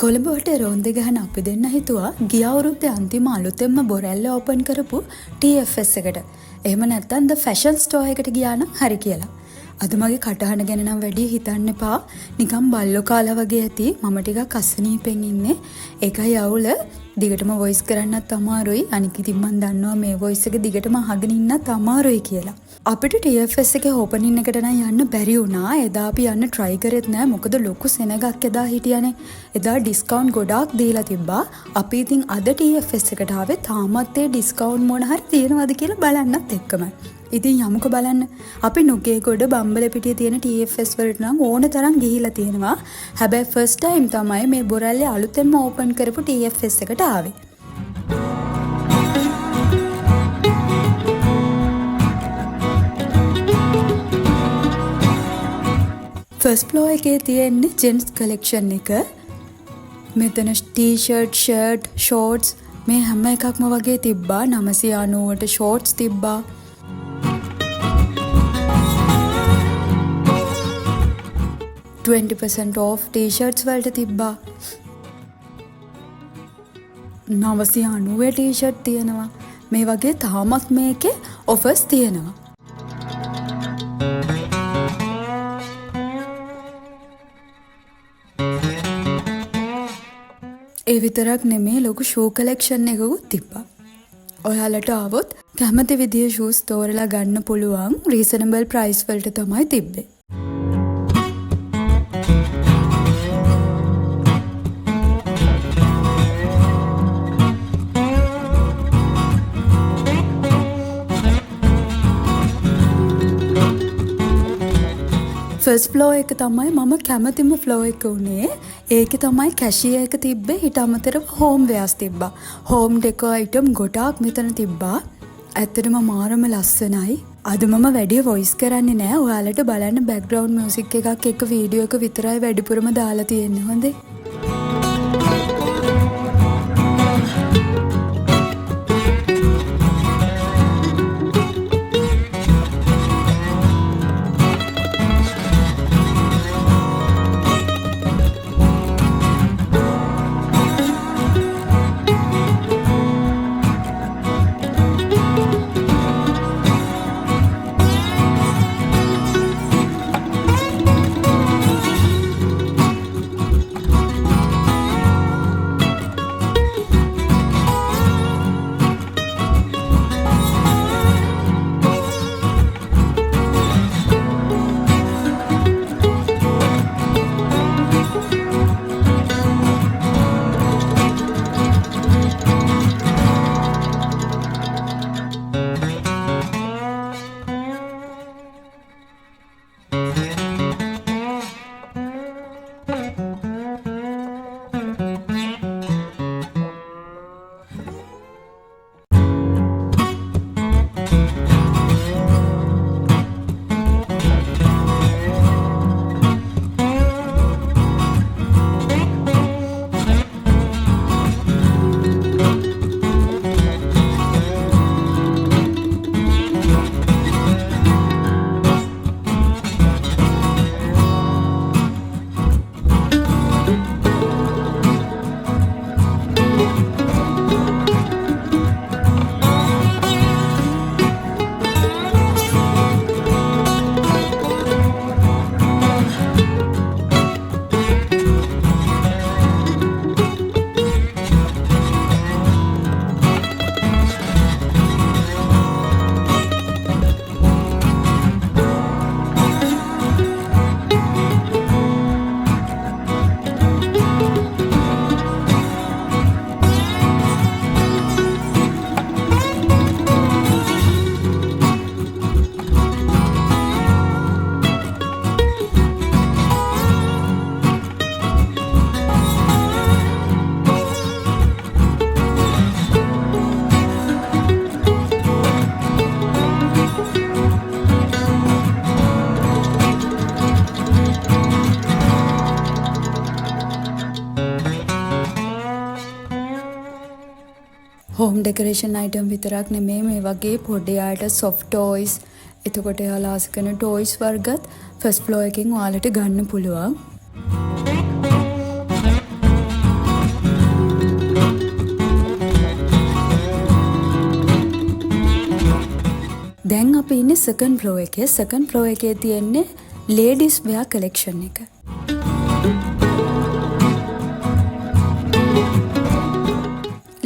කොළඹ වටේ රෝන්දේ ගහන අපි දෙන්න හිතුවා ගිය අවුරුද්දේ අන්තිම අලුතෙන්ම බොරැල්ල ඕපන් කරපු TFS එකට. එහෙම නැත්නම් ද ෆැෂන් ස්ටෝර් එකට ගියා නම් හරි කියලා. අද මගේ කටහඬ ගැන නම් වැඩි හිතන්න එපා. නිකන් බල්ලෝ කාලා වගේ ඇති. මම ටිකක් අසනීපෙන් ඉන්නේ. ඒකයි අවුල. දිගටම වොයිස් කරන්නත් අමාරුයි. අනික ඉතින් මම දන්නවා මේ වොයිස් එක දිගටම අහගෙන ඉන්නත් අමාරුයි කියලා. අපිට TFS එකේ ඕපනින් එකට නම් යන්න බැරි වුණා. එදා අපි යන්න try කරෙත් නෑ. මොකද ලොකු සෙනගක් එදා හිටියානේ. එදා ඩිස්කවුන්ට් ගොඩාක් දීලා තිබ්බා. අපි ඉතින් අද TFS එකට ආවේ තාමත් ඒ ඩිස්කවුන්ට් මොන හරි තියනවද කියලා බලන්නත් එක්කමයි. ඉතින් යමුකෝ බලන්න. අපි නුගේගොඩ බම්බලපිටියේ තියෙන TFS වලට නම් ඕන තරම් ගිහිලා තියෙනවා. හැබැයි first time තමයි මේ බොරැල්ලේ අලුතෙන්ම ඕපන් කරපු TFS එකට ආවේ. ෆස්ට් ෆ්ලෝර් එකේ තියෙන්නේ ජෙන්ට්ස් කලෙක්ෂන් එක. මෙතන ටී-ෂර්ට්, ෂර්ට්, ෂෝට්ස් මේ හැම එකක්ම වගේ තිබ්බා. 990ට ෂෝට්ස් තිබ්බා. %20 off ටී-ෂර්ට්ස් වලට තිබ්බා. 990 ටී-ෂර්ට් තියෙනවා. මේ වගේ තාමත් මේකේ ඔෆර්ස් තියෙනවා. ඒ විතරක් නෙමේ ලොකු ෂූ කලෙක්ෂන් එකකුත් තිබ්බා. ඔයාලට ආවොත් කැමති විදිහේ ෂූස් තෝරලා ගන්න පුළුවන්. රීසනබල් ප්‍රයිස් වලට තමයි තිබ්බේ. ෆස්ට් ෆ්ලෝර් එක තමයි මම කැමතිම ෆ්ලෝර් එක උනේ. ඒකේ තමයි කැෂියර් එක තිබ්බේ. ඊට අමතරව හෝම් වෙයර්ස් තිබ්බා. හෝම් ඩෙකෝ අයිටම් ගොඩාක් මෙතන තිබ්බා. ඇත්තටම මාරම ලස්සනයි. අද මම වැඩි වොයිස් කරන්නේ නෑ. ඔයාලට බලන්න බෑග්ග්‍රවුන්ඩ් මියුසික් එකක් එක්ක වීඩියෝ එක විතරයි වැඩිපුරම දාලා තියෙන්නේ. හොඳේ. හෝම් ඩෙකරේෂන් අයිටම් විතරක් නෙමේ මේ වගේ පොඩි අයට සොෆ්ට් ටොයිස් එතකොට එයාලා ආස කරන ටොයිස් වර්ගත් ෆස්ට් ෆ්ලෝර් එකෙන් ඔයාලට ගන්න පුළුවන්. අපි ඉන්නේ සෙකන්ඩ් ෆ්ලෝ එකේ. සෙකන්ඩ් ෆ්ලෝ එකේ තියෙන්නේ ලේඩිස් වෙයා කලෙක්ෂන් එක.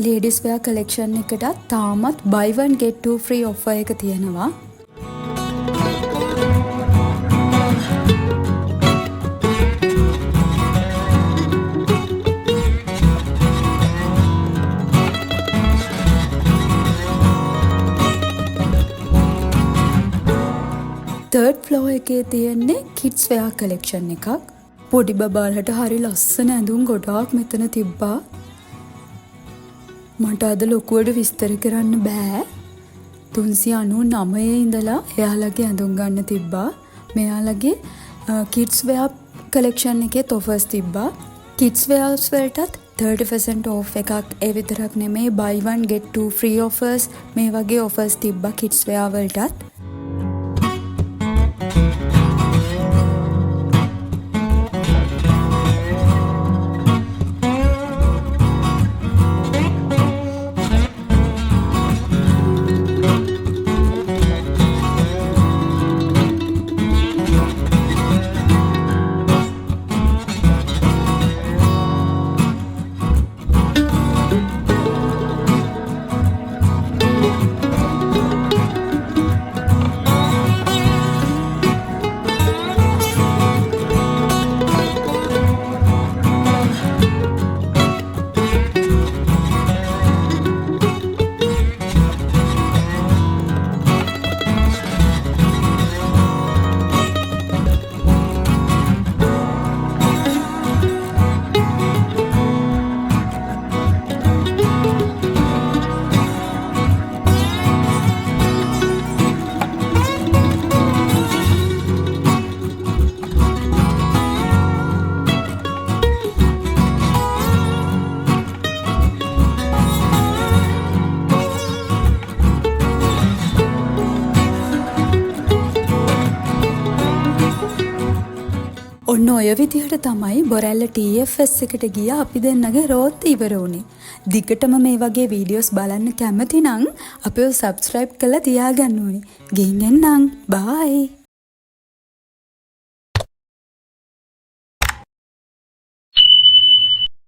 ලේඩිස් වෙයා කලෙක්ෂන් එකට තාමත් buy one get two free offer එක තියෙනවා. තර්ඩ් ෆ්ලෝ එකේ තියෙන්නේ කිඩ්ස් වෙයා කලෙක්ෂන් එකක්. පොඩි බබාලට හරි ලස්සන ඇඳුම් ගොඩාක් මෙතන තිබ්බා. මට අද ලොකුවට විස්තර කරන්න බෑ. 399 ඉඳලා එයාලගේ ඇඳුම් ගන්න තිබ්බා. මෙයාලගේ කිඩ්ස් වෙයා කලෙක්ෂන් එකේ ඔෆර්ස් තිබ්බා. කිඩ්ස් වෙයාස් වලටත් 30% off එකක්. ඒ විතරක් නෙමෙයි buy one get two free offers මේ වගේ offers තිබ්බා කිඩ්ස් වෙයා වලටත්. ඔන්න ඔය විදිහට තමයි බොරැල්ල TFS එකට ගියා අපි දෙන්නගේ රෝත් ඉවර වුණේ. දිගටම මේ වගේ වීඩියෝස් බලන්න කැමති නම් අපිව සබ්ස්ක්‍රයිබ් කරලා තියාගන්න ඕනේ. ගිහින් එන්නම්. බයි.